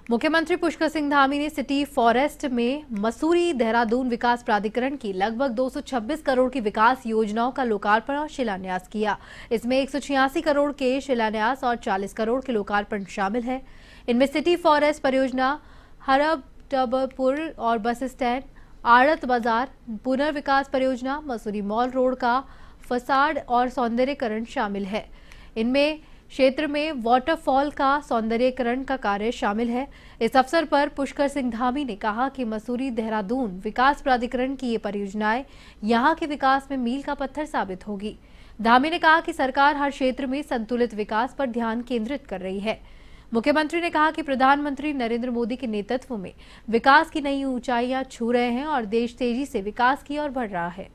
मुख्यमंत्री पुष्कर सिंह धामी ने city forest में मसूरी देहरादून विकास प्राधिकरण की लगभग 226 करोड़ की विकास योजनाओं का लोकार्पण और शिलान्यास किया। इसमें 186 करोड़ के शिलान्यास और 40 करोड़ के लोकार्पण शामिल है। इनमें सिटी फॉरेस्ट परियोजना, हरबटपुर और बस स्टैंड, आड़त बाजार, पुनर्विकास परियोजना, मसूरी मॉल रोड का फसाड और सौंदर्यीकरण शामिल है। इनमें क्षेत्र में वाटरफॉल का सौंदर्यीकरण का कार्य शामिल है। इस अवसर पर पुष्कर सिंह धामी ने कहा कि मसूरी देहरादून विकास प्राधिकरण की ये परियोजनाएं यहां के विकास में मील का पत्थर साबित होगी। धामी ने कहा कि सरकार हर क्षेत्र में संतुलित विकास पर ध्यान केंद्रित कर रही है। मुख्यमंत्री ने कहा कि प्रधानमंत्री नरेंद्र मोदी के नेतृत्व में विकास की नई ऊंचाइयां छू रहे हैं और देश तेजी से विकास की ओर बढ़ रहा है।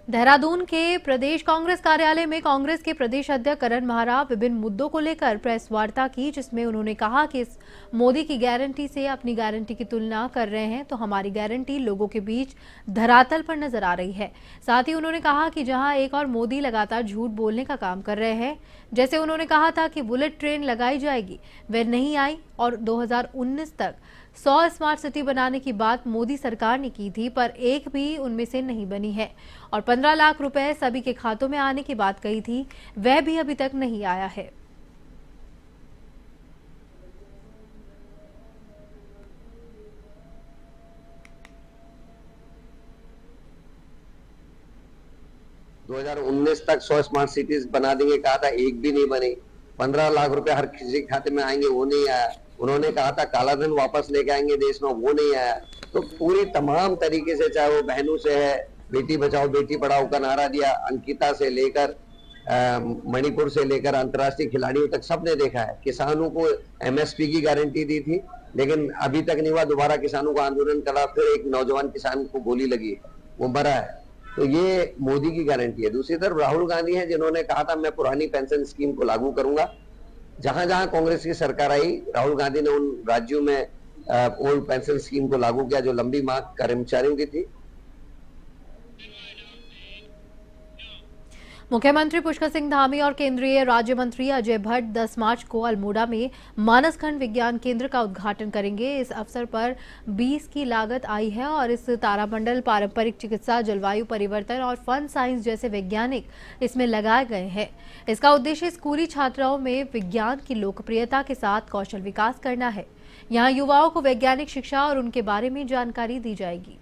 'देहरादून के प्रदेश कांग्रेस कार्यालय में कांग्रेस के प्रदेश अध्यक्ष करण महाराव विभिन्न मुद्दों को लेकर प्रेस वार्ता की, जिसमें उन्होंने कहा कि इस मोदी की गारंटी से अपनी गारंटी की तुलना कर रहे हैं तो हमारी गारंटी लोगों के बीच धरातल पर नजर आ रही है। साथ ही उन्होंने कहा कि जहां एक और मोदी लगातार झूठ बोलने का काम कर रहे हैं, जैसे उन्होंने कहा था कि बुलेट ट्रेन लगाई जाएगी, वह नहीं आई और 2019 तक 100 स्मार्ट सिटी बनाने की बात मोदी सरकार ने की थी, पर एक भी उनमें से नहीं बनी है। और 15 लाख रुपए सभी के खातों में आने की बात कही थी, वह भी अभी तक नहीं आया है। दो 2019 तक 100 स्मार्ट सिटीज बना देंगे कहा था, एक भी नहीं बनी। 15 लाख रुपए हर किसी के खाते में आएंगे, वो नहीं आया। उन्होंने कहा था काला धन वापस लेके आएंगे देश में, वो नहीं आया। तो पूरी तमाम तरीके से, चाहे वो बहनों से है, बेटी बचाओ बेटी पढ़ाओ का नारा दिया, अंकिता से लेकर मणिपुर से लेकर अंतर्राष्ट्रीय खिलाड़ियों तक सबने देखा है। किसानों को एमएसपी की गारंटी दी थी, लेकिन अभी तक नहीं हुआ। दोबारा किसानों को आंदोलन करा, फिर एक नौजवान किसान को गोली लगी, वो मरा है। तो ये मोदी की गारंटी है। दूसरी तरफ राहुल गांधी हैं, जिन्होंने कहा था मैं पुरानी पेंशन स्कीम को लागू करूंगा। जहां जहां कांग्रेस की सरकार आई, राहुल गांधी ने उन राज्यों में ओल्ड पेंशन स्कीम को लागू किया जो लंबी मांग कर्मचारियों की थी। मुख्यमंत्री पुष्कर सिंह धामी और केंद्रीय राज्य मंत्री अजय भट्ट 10 मार्च को अल्मोड़ा में मानसखंड विज्ञान केंद्र का उद्घाटन करेंगे। इस अवसर पर 20 की लागत आई है और इस तारामंडल, पारंपरिक चिकित्सा, जलवायु परिवर्तन और फन साइंस जैसे वैज्ञानिक इसमें लगाए गए हैं। इसका उद्देश्य स्कूली छात्राओं में विज्ञान की लोकप्रियता के साथ कौशल विकास करना है। यहाँ युवाओं को वैज्ञानिक शिक्षा और उनके बारे में जानकारी दी जाएगी।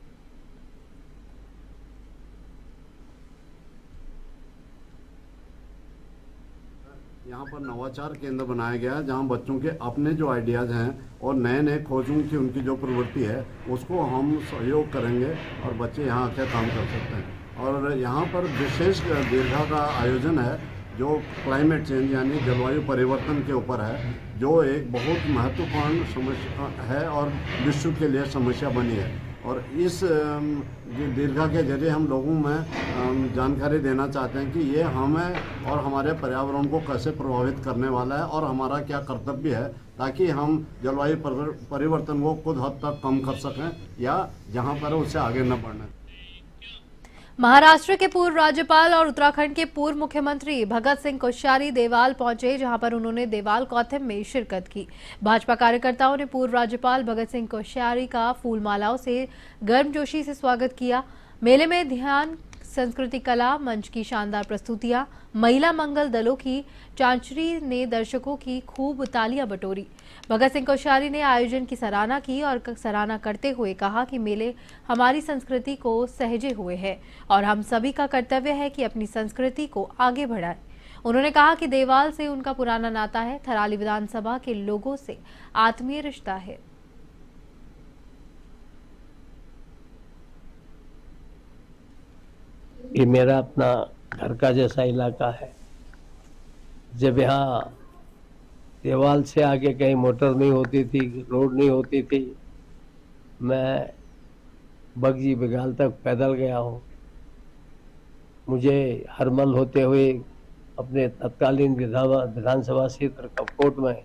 यहाँ पर नवाचार केंद्र बनाया गया है, जहाँ बच्चों के अपने जो आइडियाज़ हैं और नए नए खोजों की उनकी जो प्रवृत्ति है उसको हम सहयोग करेंगे और बच्चे यहाँ आकर काम कर सकते हैं। और यहाँ पर विशेष दीर्घा का आयोजन है जो क्लाइमेट चेंज यानी जलवायु परिवर्तन के ऊपर है, जो एक बहुत महत्वपूर्ण समस्या है और विश्व के लिए समस्या बनी है। और इस दीर्घा के जरिए हम लोगों में जानकारी देना चाहते हैं कि ये हमें और हमारे पर्यावरण को कैसे प्रभावित करने वाला है और हमारा क्या कर्तव्य है, ताकि हम जलवायु परिवर्तन को कुछ हद तक कम कर सकें या जहां पर उससे आगे न बढ़ने। महाराष्ट्र के पूर्व राज्यपाल और उत्तराखंड के पूर्व मुख्यमंत्री भगत सिंह कोश्यारी देवाल पहुंचे, जहां पर उन्होंने देवाल कौथिम में शिरकत की। भाजपा कार्यकर्ताओं ने पूर्व राज्यपाल भगत सिंह कोश्यारी का फूलमालाओं से गर्मजोशी से स्वागत किया। मेले में ध्यान, संस्कृति, कला मंच की शानदार प्रस्तुतियां, महिला मंगल दलों की चांचरी ने दर्शकों की खूब तालियां बटोरी। भगत सिंह कोश्यारी ने आयोजन की सराहना की और सराहना करते हुए कहा कि मेले हमारी संस्कृति को सहेजे हुए है और हम सभी का कर्तव्य है कि अपनी संस्कृति को आगे बढ़ाएं। उन्होंने कहा कि देवाल से उनका पुराना नाता है, थराली विधानसभा के लोगों से आत्मीय रिश्ता है। ये मेरा अपना घर का जैसा इलाका है। जब यहाँ देवाल से आगे कहीं मोटर नहीं होती थी, रोड नहीं होती थी, मैं बगजी बिगाल तक पैदल गया हूँ। मुझे हरमल होते हुए अपने तत्कालीन विधानसभा क्षेत्र कपकोट में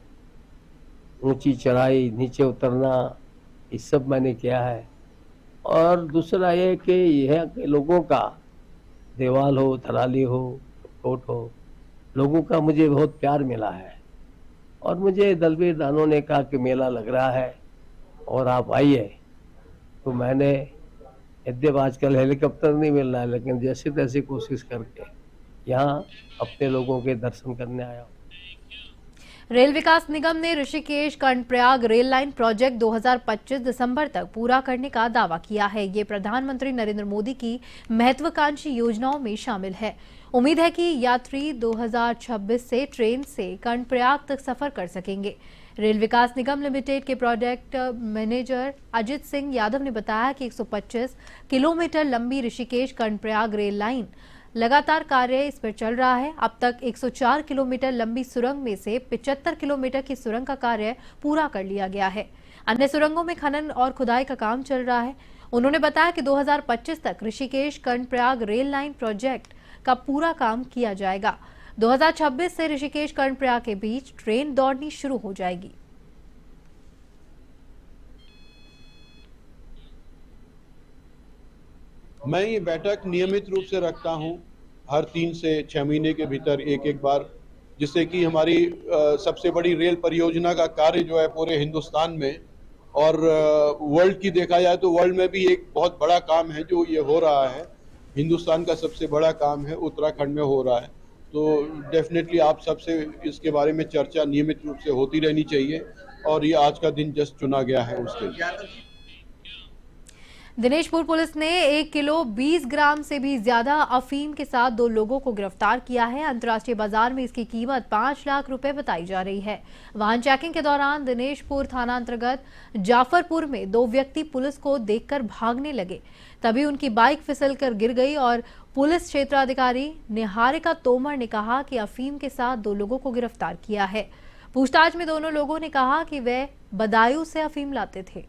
ऊंची चढ़ाई, नीचे उतरना, ये सब मैंने किया है। और दूसरा ये कि यह के लोगों का, देवाल हो, थराली हो, कोट हो, लोगों का मुझे बहुत प्यार मिला है। और मुझे दलवीर दानों ने कहा कि मेला लग रहा है और आप आइए, तो मैंने यद्यप आजकल हेलीकॉप्टर नहीं मिल रहा है, लेकिन जैसे तैसे कोशिश करके यहाँ अपने लोगों के दर्शन करने आया हूँ। रेल विकास निगम ने Rishikesh Karnaprayag rail line project 2025 दिसंबर तक पूरा करने का दावा किया है। ये प्रधानमंत्री नरेंद्र मोदी की महत्वाकांक्षी योजनाओं में शामिल है। उम्मीद है कि यात्री 2026 से ट्रेन से कर्णप्रयाग तक सफर कर सकेंगे। रेल विकास निगम लिमिटेड के प्रोजेक्ट मैनेजर अजित सिंह यादव ने बताया कि 125 किलोमीटर लंबी ऋषिकेश कर्णप्रयाग रेल लाइन लगातार कार्य इस पर चल रहा है। अब तक 104 किलोमीटर लंबी सुरंग में से 75 किलोमीटर की सुरंग का कार्य पूरा कर लिया गया है। अन्य सुरंगों में खनन और खुदाई का काम चल रहा है। उन्होंने बताया कि 2025 तक Rishikesh Karnaprayag rail line project का पूरा काम किया जाएगा। 2026 से ऋषिकेश कर्णप्रयाग के बीच ट्रेन दौड़नी शुरू हो जाएगी। मैं ये बैठक नियमित रूप से रखता हूं, हर 3 से 6 महीने के भीतर एक बार, जिससे कि हमारी सबसे बड़ी रेल परियोजना का कार्य जो है पूरे हिंदुस्तान में और वर्ल्ड की देखा जाए तो वर्ल्ड में भी एक बहुत बड़ा काम है जो ये हो रहा है। हिंदुस्तान का सबसे बड़ा काम है, उत्तराखंड में हो रहा है। तो डेफिनेटली आप सबसे इसके बारे में चर्चा नियमित रूप से होती रहनी चाहिए और ये आज का दिन जस्ट चुना गया है उसके लिए। दिनेशपुर पुलिस ने 1 किलो 20 ग्राम से भी ज्यादा अफीम के साथ 2 लोगों को गिरफ्तार किया है। अंतर्राष्ट्रीय बाजार में इसकी कीमत 5 लाख रुपए बताई जा रही है। वाहन चेकिंग के दौरान दिनेशपुर थाना अंतर्गत जाफरपुर में 2 व्यक्ति पुलिस को देखकर भागने लगे। तभी उनकी बाइक फिसलकर गिर गई और पुलिस क्षेत्राधिकारी निहारिका तोमर ने कहा कि अफीम के साथ 2 लोगों को गिरफ्तार किया है। पूछताछ में दोनों लोगों ने कहा कि वे बदायूं से अफीम लाते थे।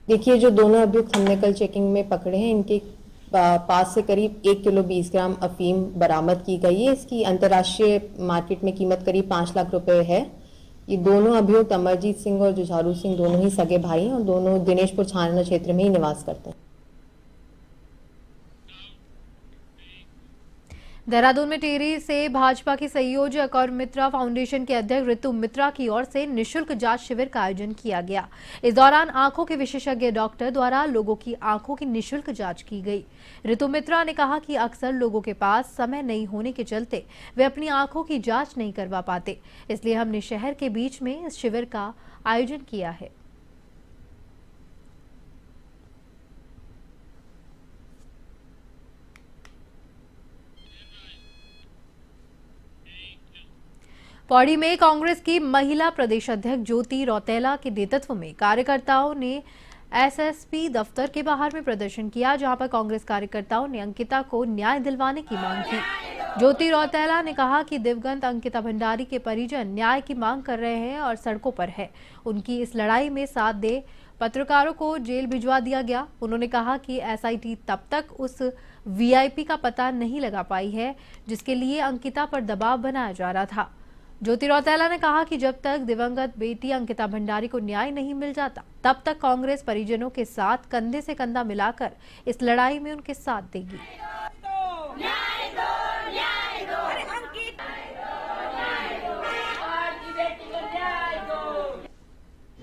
देखिए, जो दोनों अभियुक्त हमने कल चेकिंग में पकड़े हैं, इनके पास से करीब 1 किलो 20 ग्राम अफीम बरामद की गई है। इसकी अंतर्राष्ट्रीय मार्केट में कीमत करीब 5 लाख रुपए है। ये दोनों अभियुक्त अमरजीत सिंह और जुझारू सिंह दोनों ही सगे भाई हैं और दोनों दिनेशपुर थाना क्षेत्र में ही निवास करते हैं। देहरादून में टिहरी से भाजपा की संयोजक और मित्रा फाउंडेशन के अध्यक्ष ऋतु मित्रा की ओर से निःशुल्क जांच शिविर का आयोजन किया गया। इस दौरान आंखों के विशेषज्ञ डॉक्टर द्वारा लोगों की आंखों की निःशुल्क जांच की गई। ऋतु मित्रा ने कहा कि अक्सर लोगों के पास समय नहीं होने के चलते वे अपनी आंखों की जांच नहीं करवा पाते, इसलिए हमने शहर के बीच में इस शिविर का आयोजन किया है। पौड़ी में कांग्रेस की महिला प्रदेश अध्यक्ष ज्योति रौतेला के नेतृत्व में कार्यकर्ताओं ने एसएसपी दफ्तर के बाहर में प्रदर्शन किया, जहां पर कांग्रेस कार्यकर्ताओं ने अंकिता को न्याय दिलवाने की मांग की। ज्योति रौतेला ने कहा कि दिवंगत अंकिता भंडारी के परिजन न्याय की मांग कर रहे हैं और सड़कों पर है। उनकी इस लड़ाई में साथ दे पत्रकारों को जेल भिजवा दिया गया। उन्होंने कहा कि एसआईटी तब तक उस वीआईपी का पता नहीं लगा पाई है जिसके लिए अंकिता पर दबाव बनाया जा रहा था। ज्योति रौतेला ने कहा कि जब तक दिवंगत बेटी अंकिता भंडारी को न्याय नहीं मिल जाता तब तक कांग्रेस परिजनों के साथ कंधे से कंधा मिलाकर इस लड़ाई में उनके साथ देगी।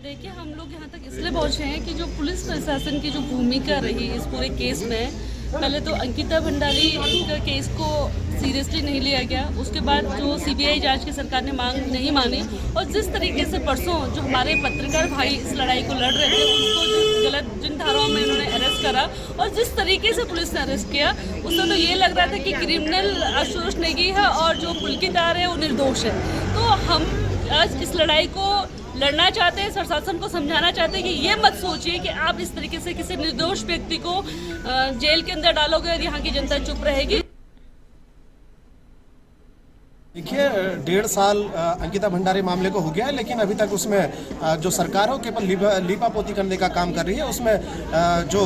देखिए, हम लोग यहाँ तक इसलिए पहुँचे हैं कि जो पुलिस प्रशासन की जो भूमिका रही इस पूरे केस में, पहले तो अंकिता भंडारी का केस को सीरियसली नहीं लिया गया, उसके बाद जो सीबीआई जांच की सरकार ने मांग नहीं मानी और जिस तरीके से परसों जो हमारे पत्रकार भाई इस लड़ाई को लड़ रहे थे उनको जो गलत जिन धाराओं में उन्होंने अरेस्ट करा और जिस तरीके से पुलिस ने अरेस्ट किया उससे तो ये लग रहा था कि क्रिमिनल आशुतोष नेगी है और जो पुलकिदार है वो निर्दोष है। तो हम आज इस लड़ाई को लड़ना चाहते हैं, प्रशासन को समझाना चाहते हैं कि ये मत सोचिए कि आप इस तरीके से किसी निर्दोष व्यक्ति को जेल के अंदर डालोगे और यहाँ की जनता चुप रहेगी। देखिए, देखिए 1.5 साल अंकिता भंडारी मामले को हो गया है, लेकिन अभी तक उसमें जो सरकार है वो केवल लीपापोती करने का काम कर रही है। उसमें जो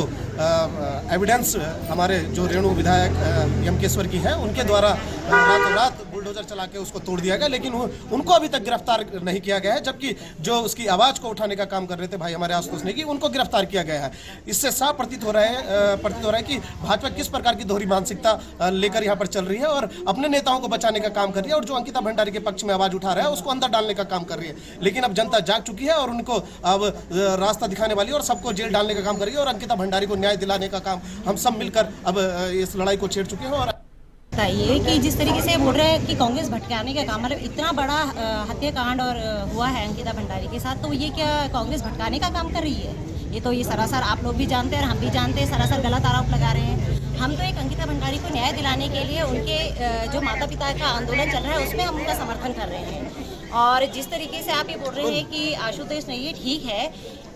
एविडेंस हमारे जो रेणु विधायक यमकेश्वर की है उनके द्वारा रातों रात बुलडोजर चला के उसको तोड़ दिया गया, लेकिन उनको अभी तक गिरफ्तार नहीं किया गया है। जबकि जो उसकी आवाज़ को उठाने का काम कर रहे थे भाई हमारे आशुतोष नेगी, उनको गिरफ्तार किया गया है। इससे साफ प्रतीत हो रहा है कि भाजपा किस प्रकार की दोहरी मानसिकता लेकर यहाँ पर चल रही है और अपने नेताओं को बचाने का काम कर रही है, और जो अंकिता भंडारी के पक्ष में आवाज उठा रहा है उसको अंदर डालने का काम कर रही है। लेकिन अब जनता जाग चुकी है और उनको अब रास्ता दिखाने वाली है और सबको जेल डालने का काम कर रही है, और अंकिता भंडारी को न्याय दिलाने का काम हम सब मिलकर अब इस लड़ाई को छेड़ चुके हैं। और बताइए कि जिस तरीके से बोल रहे हैं कि कांग्रेस भटकाने का काम, मतलब इतना बड़ा हत्याकांड और हुआ है अंकिता भंडारी के साथ, तो ये क्या कांग्रेस भटकाने का काम कर रही है? ये सरासर आप लोग भी जानते हैं और हम भी जानते हैं, सरासर गलत आरोप लगा रहे हैं। हम तो एक अंकिता भंडारी को न्याय दिलाने के लिए उनके जो माता पिता का आंदोलन चल रहा है उसमें हम उनका समर्थन कर रहे हैं। और जिस तरीके से आप ये बोल रहे हैं कि आशुतोष नेगी, ये ठीक है,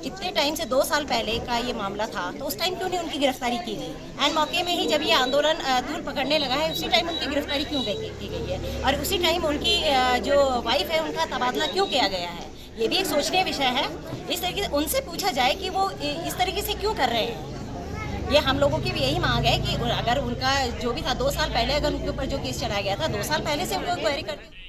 इतने टाइम से 2 साल पहले का ये मामला था, तो उस टाइम क्यों नहीं उनकी गिरफ्तारी की गई? एंड मौके में ही जब ये आंदोलन तूल पकड़ने लगा है, उसी टाइम उनकी गिरफ्तारी क्यों की गई है? और उसी टाइम उनकी जो वाइफ है उनका तबादला क्यों किया गया है? ये भी एक सोचनीय विषय है। इस तरीके से उनसे पूछा जाए कि वो इस तरीके से क्यों कर रहे हैं। ये हम लोगों की भी यही मांग है कि अगर उनका जो भी था 2 साल पहले, अगर उनके ऊपर जो केस चढ़ाया गया था 2 साल पहले से उनको क्वेरी करते।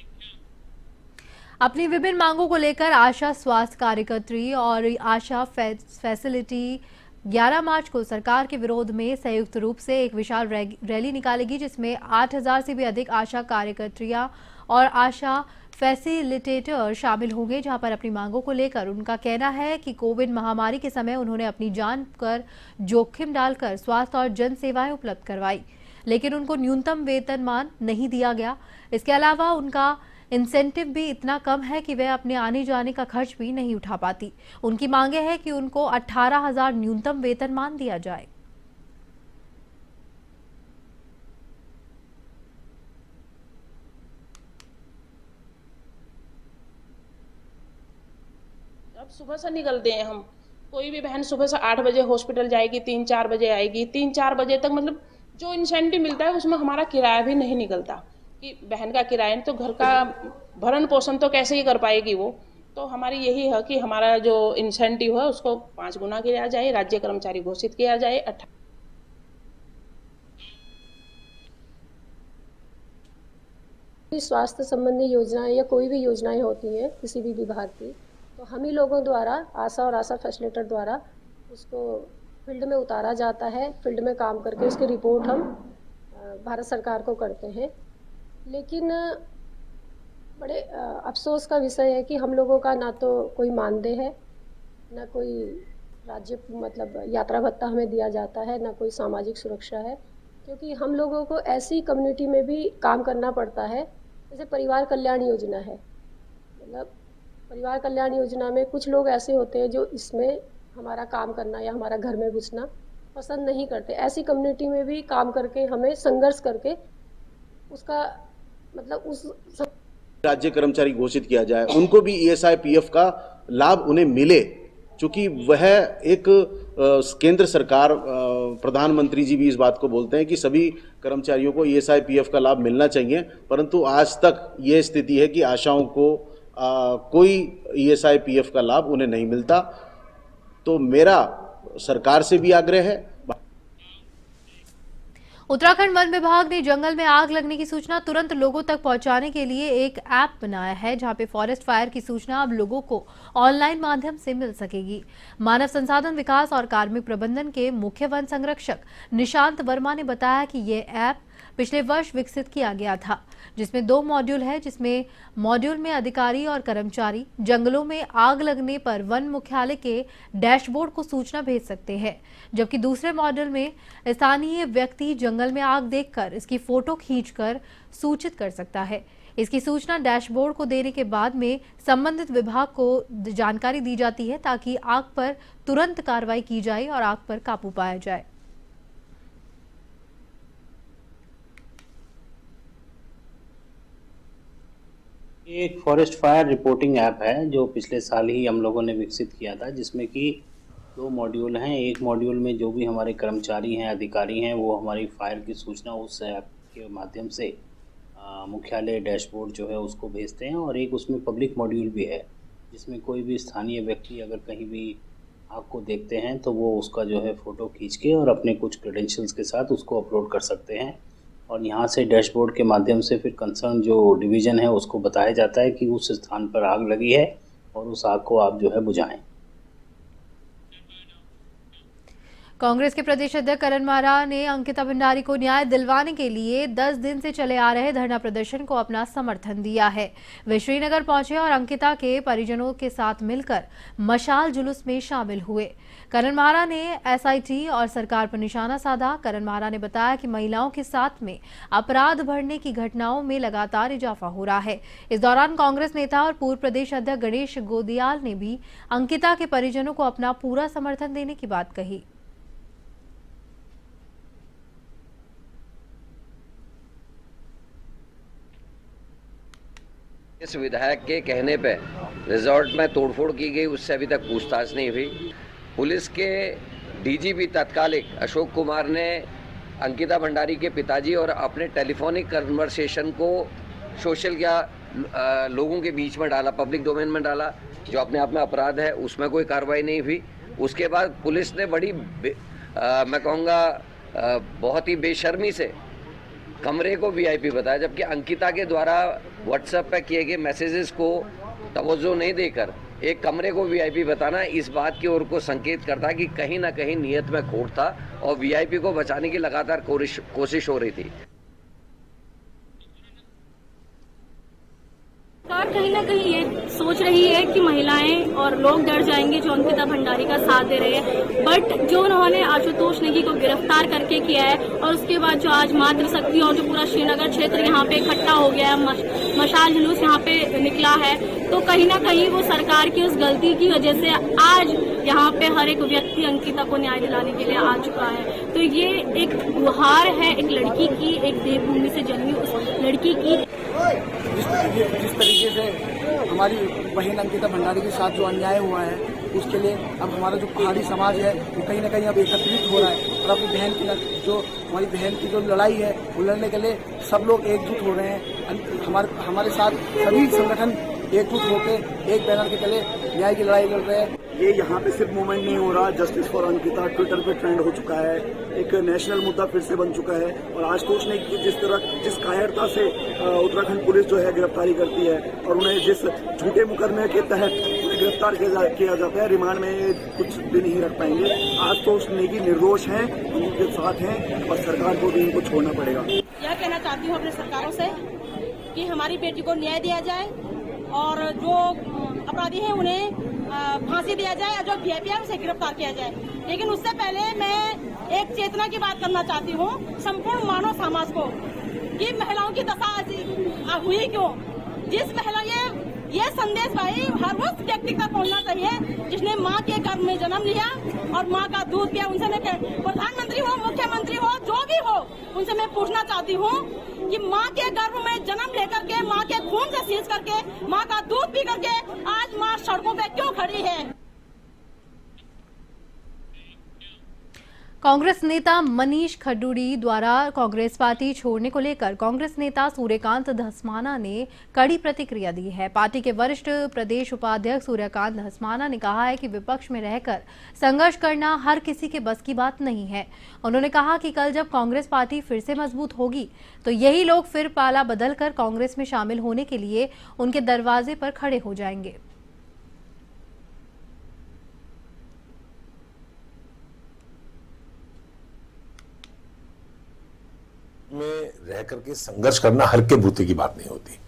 अपनी विभिन्न मांगों को लेकर आशा स्वास्थ्य कार्यकर्त्री और आशा फैसिलिटी 11 मार्च को सरकार के विरोध में संयुक्त रूप से एक विशाल रैली निकालेगी, जिसमें 8000 से भी अधिक आशा कार्यकर्त्रियां और आशा फैसिलिटेटर शामिल होंगे, जहां पर अपनी मांगों को लेकर उनका कहना है कि कोविड महामारी के समय उन्होंने अपनी जान पर जोखिम डालकर स्वास्थ्य और जन सेवाएं उपलब्ध करवाई, लेकिन उनको न्यूनतम वेतनमान नहीं दिया गया। इसके अलावा उनका इंसेंटिव भी इतना कम है कि वह अपने आने जाने का खर्च भी नहीं उठा पाती। उनकी मांगे हैं कि उनको 18,000 न्यूनतम वेतनमान दिया जाए। अब सुबह से निकलते हैं हम, कोई भी बहन सुबह से 8 बजे हॉस्पिटल जाएगी, 3-4 बजे आएगी, 3-4 बजे तक मतलब जो इंसेंटिव मिलता है उसमें हमारा किराया भी नहीं निकलता कि बहन का किराया, तो घर का भरण पोषण तो कैसे ही कर पाएगी वो। तो हमारी यही है कि हमारा जो इंसेंटिव है उसको 5 गुना किया जाए, राज्य कर्मचारी घोषित किया जाए। स्वास्थ्य संबंधी योजनाएं या कोई भी योजनाएं होती हैं किसी भी विभाग की, तो हम ही लोगों द्वारा, आशा और आशा फैसिलिटेटर द्वारा उसको फील्ड में उतारा जाता है। फील्ड में काम करके उसकी रिपोर्ट हम भारत सरकार को करते हैं। लेकिन बड़े अफसोस का विषय है कि हम लोगों का ना तो कोई मानदेय है, ना कोई राज्य मतलब यात्रा भत्ता हमें दिया जाता है, ना कोई सामाजिक सुरक्षा है, क्योंकि हम लोगों को ऐसी कम्युनिटी में भी काम करना पड़ता है। जैसे परिवार कल्याण योजना है, मतलब परिवार कल्याण योजना में कुछ लोग ऐसे होते हैं जो इसमें हमारा काम करना या हमारा घर में घुसना पसंद नहीं करते। ऐसी कम्युनिटी में भी काम करके हमें संघर्ष करके उसका मतलब उस राज्य कर्मचारी घोषित किया जाए, उनको भी ESI PF का लाभ उन्हें मिले, चूंकि वह एक केंद्र सरकार प्रधानमंत्री जी भी इस बात को बोलते हैं कि सभी कर्मचारियों को ESI PF का लाभ मिलना चाहिए, परंतु आज तक ये स्थिति है कि आशाओं को कोई ESI PF का लाभ उन्हें नहीं मिलता। तो मेरा सरकार से भी आग्रह है। उत्तराखंड वन विभाग ने जंगल में आग लगने की सूचना तुरंत लोगों तक पहुंचाने के लिए एक ऐप बनाया है, जहां पे फॉरेस्ट फायर की सूचना अब लोगों को ऑनलाइन माध्यम से मिल सकेगी। मानव संसाधन विकास और कार्मिक प्रबंधन के मुख्य वन संरक्षक निशांत वर्मा ने बताया कि ये ऐप पिछले वर्ष विकसित किया गया था, जिसमें 2 मॉड्यूल है, जिसमें मॉड्यूल में अधिकारी और कर्मचारी जंगलों में आग लगने पर वन मुख्यालय के डैशबोर्ड को सूचना भेज सकते हैं, जबकि दूसरे मॉड्यूल में स्थानीय व्यक्ति जंगल में आग देखकर इसकी फोटो खींचकर सूचित कर सकता है। इसकी सूचना डैशबोर्ड को देने के बाद में संबंधित विभाग को जानकारी दी जाती है, ताकि आग पर तुरंत कार्रवाई की जाए और आग पर काबू पाया जाए। एक फॉरेस्ट फायर रिपोर्टिंग ऐप है जो पिछले साल ही हम लोगों ने विकसित किया था, जिसमें कि 2 मॉड्यूल हैं। एक मॉड्यूल में जो भी हमारे कर्मचारी हैं, अधिकारी हैं, वो हमारी फायर की सूचना उस ऐप के माध्यम से मुख्यालय डैशबोर्ड जो है उसको भेजते हैं, और एक उसमें पब्लिक मॉड्यूल भी है जिसमें कोई भी स्थानीय व्यक्ति अगर कहीं भी आग को देखते हैं तो वो उसका जो है फ़ोटो खींच के और अपने कुछ क्रेडेंशियल्स के साथ उसको अपलोड कर सकते हैं, और यहाँ से डैशबोर्ड के माध्यम से फिर कंसर्न जो डिवीज़न है उसको बताया जाता है कि उस स्थान पर आग लगी है और उस आग को आप जो है बुझाएं। कांग्रेस के प्रदेश अध्यक्ष करण मारा ने अंकिता भंडारी को न्याय दिलवाने के लिए 10 दिन से चले आ रहे धरना प्रदर्शन को अपना समर्थन दिया है। वे श्रीनगर पहुंचे और अंकिता के परिजनों के साथ मिलकर मशाल जुलूस में शामिल हुए। करण मारा ने एसआईटी और सरकार पर निशाना साधा। करण मारा ने बताया कि महिलाओं के साथ में अपराध बढ़ने की घटनाओं में लगातार इजाफा हो रहा है। इस दौरान कांग्रेस नेता और पूर्व प्रदेश अध्यक्ष गणेश गोदियाल ने भी अंकिता के परिजनों को अपना पूरा समर्थन देने की बात कही। इस विधायक के कहने पे रिजॉर्ट में तोड़फोड़ की गई, उससे अभी तक पूछताछ नहीं हुई। पुलिस के डीजीपी तत्कालिक अशोक कुमार ने अंकिता भंडारी के पिताजी और अपने टेलीफोनिक कन्वर्सेशन को सोशल या लोगों के बीच में डाला, पब्लिक डोमेन में डाला, जो अपने आप में अपराध है। उसमें कोई कार्रवाई नहीं हुई। उसके बाद पुलिस ने बड़ी मैं कहूँगा बहुत ही बेशर्मी से कमरे को वीआईपी बताया, जबकि अंकिता के द्वारा व्हाट्सएप पे किए गए मैसेजेस को तवज्जो नहीं देकर एक कमरे को वीआईपी बताना इस बात की ओर को संकेत करता है कि कहीं ना कहीं नियत में खोट था और वीआईपी को बचाने की लगातार कोशिश हो रही थी। सरकार कहीं ना कहीं ये सोच रही है कि महिलाएं और लोग डर जाएंगे जो अंकिता भंडारी का साथ दे रहे हैं, बट जो उन्होंने आशुतोष नेगी को गिरफ्तार करके किया है और उसके बाद जो आज मातृशक्ति और जो पूरा श्रीनगर क्षेत्र यहाँ पे इकट्ठा हो गया है, मशाल जुलूस यहाँ पे निकला है, तो कहीं ना कहीं वो सरकार की उस गलती की वजह से आज यहाँ पे हर एक व्यक्ति अंकिता को न्याय दिलाने के लिए आ चुका है। तो ये एक गुहार है एक लड़की की, एक देवभूमि से जन्मी उस लड़की की। जिस तरीके से हमारी बहन अंकिता भंडारी के साथ जो अन्याय हुआ है उसके लिए अब हमारा जो पहाड़ी समाज है वो कहीं ना कहीं अब एकत्रित हो रहा है और अपनी बहन की जो हमारी बहन की जो लड़ाई है वो लड़ने के लिए सब लोग एकजुट हो रहे हैं। हमारे साथ सभी संगठन एकजुट होकर एक बैनर के तले न्याय की लड़ाई लड़ रहे हैं। ये यहाँ पे सिर्फ मूवमेंट नहीं हो रहा, जस्टिस फॉर अंकिता ट्विटर पे ट्रेंड हो चुका है, एक नेशनल मुद्दा फिर से बन चुका है। और आशुतोष ने जिस कायरता से उत्तराखंड पुलिस जो है गिरफ्तारी करती है और उन्हें जिस झूठे मुकदमे के तहत उन्हें गिरफ्तार किया जाता है, रिमांड में कुछ भी नहीं रख पाएंगे। आशुतोष नेगी निर्दोष हैं, उनके साथ हैं और सरकार को भी इनको छोड़ना पड़ेगा। यह कहना चाहती हूँ अपने सरकारों से कि हमारी बेटी को न्याय दिया जाए और जो अपराधी हैं उन्हें फांसी दिया जाए और जो वीआईपी है उसे गिरफ्तार किया जाए। लेकिन उससे पहले मैं एक चेतना की बात करना चाहती हूँ संपूर्ण मानव समाज को कि महिलाओं की दशा हुई क्यों। जिस महिला ये संदेश भाई हर उस व्यक्ति तक पहुँचना चाहिए जिसने माँ के गर्भ में जन्म लिया और माँ का दूध पिया। उनसे मैं प्रधानमंत्री हो, मुख्यमंत्री हो, जो भी हो, उनसे मैं पूछना चाहती हूँ कि माँ के गर्भ में जन्म लेकर के माँ के खून से सींच करके माँ का दूध पी करके आज माँ सड़कों पे क्यों खड़ी है। कांग्रेस नेता मनीष खडूड़ी द्वारा कांग्रेस पार्टी छोड़ने को लेकर कांग्रेस नेता सूर्यकांत धस्माना ने कड़ी प्रतिक्रिया दी है। पार्टी के वरिष्ठ प्रदेश उपाध्यक्ष सूर्यकांत धस्माना ने कहा है कि विपक्ष में रहकर संघर्ष करना हर किसी के बस की बात नहीं है। उन्होंने कहा कि कल जब कांग्रेस पार्टी फिर से मजबूत होगी तो यही लोग फिर पाला बदलकर कांग्रेस में शामिल होने के लिए उनके दरवाजे पर खड़े हो जाएंगे। में रह करके संघर्ष करना हर के बूते की बात नहीं होती।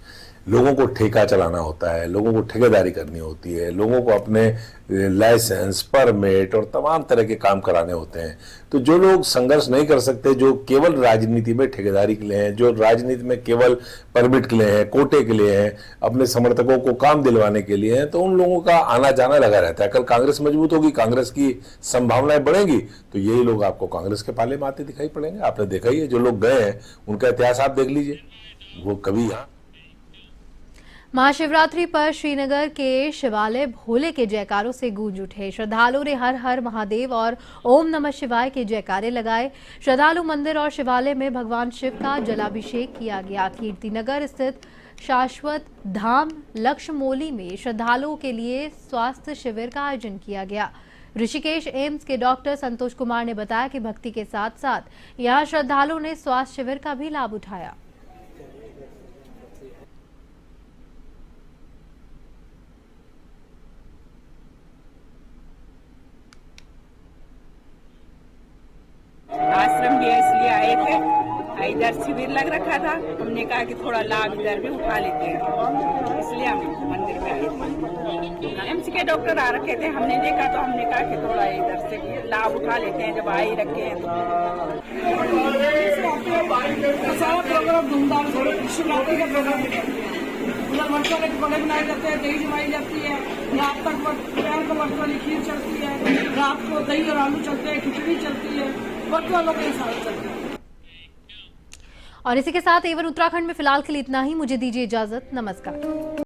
लोगों को ठेका चलाना होता है, लोगों को ठेकेदारी करनी होती है, लोगों को अपने लाइसेंस, परमिट और तमाम तरह के काम कराने होते हैं। तो जो लोग संघर्ष नहीं कर सकते, जो केवल राजनीति में ठेकेदारी के लिए हैं, जो राजनीति में केवल परमिट के लिए हैं, कोटे के लिए हैं, अपने समर्थकों को काम दिलवाने के लिए हैं, तो उन लोगों का आना जाना लगा रहता है। कल कांग्रेस मजबूत होगी, कांग्रेस की संभावनाएं बढ़ेंगी तो यही लोग आपको कांग्रेस के पाले में आते दिखाई पड़ेंगे। आपने देखा ही है, जो लोग गए हैं उनका इतिहास आप देख लीजिए, वो कभी यहाँ महाशिवरात्रि पर श्रीनगर के शिवालय भोले के जयकारों से गूंज उठे। श्रद्धालुओं ने हर हर महादेव और ओम नमः शिवाय के जयकारे लगाए। श्रद्धालु मंदिर और शिवालय में भगवान शिव का जलाभिषेक किया गया। कीर्तिनगर स्थित शाश्वत धाम लक्ष्मोली में श्रद्धालुओं के लिए स्वास्थ्य शिविर का आयोजन किया गया। ऋषिकेश एम्स के डॉक्टर संतोष कुमार ने बताया कि भक्ति के साथ साथ यहां श्रद्धालुओं ने स्वास्थ्य शिविर का भी लाभ उठाया। आश्रम भी इसलिए आए थे, इधर शिविर लग रखा था, हमने कहा कि थोड़ा लाभ इधर भी उठा लेते हैं, इसलिए हम मंदिर में आए थे। एम्स के डॉक्टर आ रखे थे, हमने देखा तो हमने कहा कि थोड़ा इधर से भी लाभ उठा लेते हैं, जब आ ही रखे हैं तो। सारा प्रोग्राम धूमधाम से शिवरात्रि का प्रोग्राम वर्चुअल बड़े बनाए जाते हैं, दही जमाई जाती है, रात तक दोपहर को वर्चुअल खीर चलती है, रात को दही और आलू चलते हैं, खिचड़ी चलती है, वर्चुअल के हिसाब चलती है। और इसी के साथ एवन उत्तराखंड में फिलहाल के लिए इतना ही। मुझे दीजिए इजाजत। नमस्कार।